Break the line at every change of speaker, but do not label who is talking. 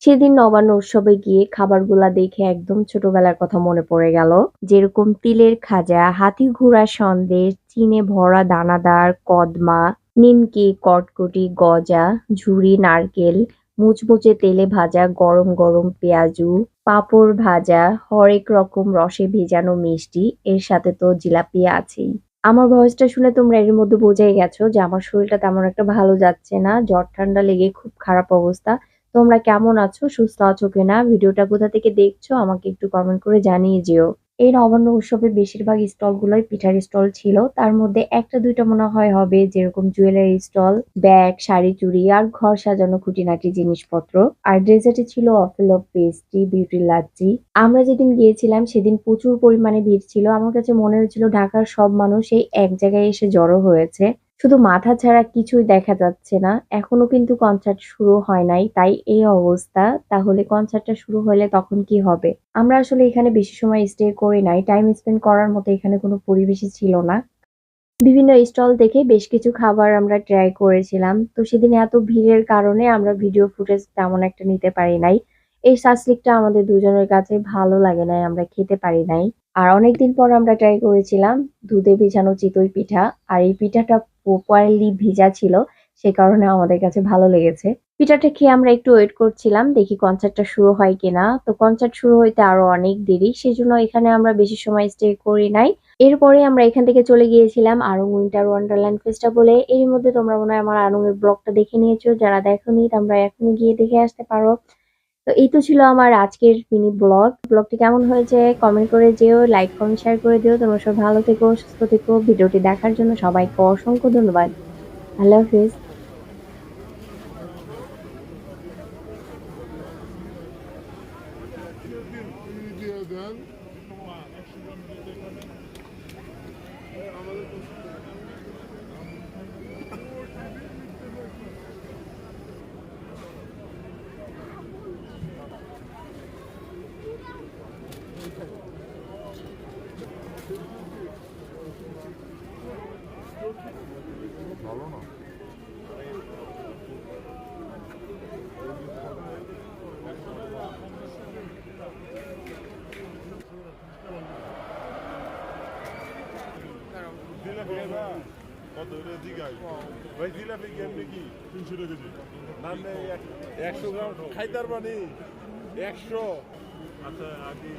সেদিন নবান্ন উৎসবে গিয়ে খাবারগুলা দেখে একদম ছোটবেলার কথা মনে পড়ে গেল। যেরকম তিলের খাজা, হাতি ঘোড়া সন্দেশ, চিনে ভরা দানাদার কদমা, নিমকি, কটকটি, গজা, ঝুরি নারকেল, মুচমুচে তেলে ভাজা গরম গরম পেঁয়াজু, পাঁপড় ভাজা, হরেক রকম রসে ভেজানো মিষ্টি, এর সাথে তো জিলাপি আছেই। আমার ভয়েসটা শুনে তোমরা এর মধ্যে বোঝাই গেছো যে আমার শরীরটা তেমন একটা ভালো যাচ্ছে না, জ্বর ঠান্ডা লেগে খুব খারাপ অবস্থা। তোমরা কেমন আছো? সুস্থ আছো কিনা? ভিডিওটা কোথা থেকে দেখছো আমাকে একটু কমেন্ট করে জানিয়ে যেও। এই নবান্ন উৎসবে বেশিরভাগ স্টল গুলোই পিঠার স্টল ছিল। তার মধ্যে একটা দুইটা মনে হয় হবে, যেরকম জুয়েলারি স্টল, ব্যাগ, শাড়ি, চুড়ি আর ঘর সাজানো খুঁটিনাটি জিনিসপত্র। আর ডেজার্টে ছিল অফেলো পেস্ট্রি, বিউটি লাচ্ছি। আমরা যেদিন গিয়েছিলাম সেদিন প্রচুর পরিমাণে ভিড় ছিল। আমার কাছে মনে হয়েছিল ঢাকার সব মানুষ এই এক জায়গায় এসে জড়ো হয়েছে। শুধু মাথা ছাড়া কিছুই দেখা যাচ্ছে না। এখনো কিন্তু কনসার্ট শুরু হয় নাই, তাই এই অবস্থা। তাহলে কনসার্টটা শুরু হলে তখন কি হবে? আমরা আসলে এখানে বেশি সময় স্টে করি নাই। টাইম স্পেন্ড করার মতো এখানে কোনো পরিবেশই ছিল না। বিভিন্ন স্টল দেখে বেশ কিছু খাবার আমরা ট্রাই করেছিলাম। তো সেদিন এত ভিড়ের কারণে আমরা ভিডিও ফুটেজ তেমন একটা নিতে পারি নাই। এই সাসলিকটা আমাদের দুজনের কাছে ভালো লাগে নাই, আমরা খেতে পারি নাই। আর অনেকদিন পর আমরা ট্রাই করেছিলাম দুধে ভেজানো চিতই পিঠা। আর এই পিঠাটা প্রপারলি ভিজা ছিল, সে কারণে আমাদের কাছে ভালো লেগেছে। পিঠাটা খেয়ে আমরা একটু ওয়েট করছিলাম দেখি কনসার্টটা শুরু হয় কিনা। তো কনসার্ট শুরু হইতে আরো অনেক দেরি, সেজন্য এখানে আমরা বেশি সময় স্টে করি নাই। এরপরে আমরা এখান থেকে চলে গিয়েছিলাম আড়ং উইন্টার ওয়ান্ডারল্যান্ড ফেস্টিভ্যালে। এর মধ্যে তোমরা মনে হয় আমার আড়ং এর ব্লগটা দেখে নিয়েছো, যারা দেখোনি তোমরা এখনই গিয়ে দেখে আসতে পারো। তো এই তো ছিল আমার আজকের মিনি ব্লগ। ব্লগটি কেমন হয়েছে কমেন্ট করে যেও, লাইক কমেন্ট শেয়ার করে দিও। তোমরা সব ভালো থেকো, সুস্থ থেকো। ভিডিওটি দেখার জন্য সবাইকে অসংখ্য ধন্যবাদ। আল্লাহ হাফিজ।
ভালো না। কত জিগাই ভাই জিলাপি কেমনি কি 300 টাকা কেজি না না 100 গ্রাম খাইতার বানি 100 আচ্ছা আগে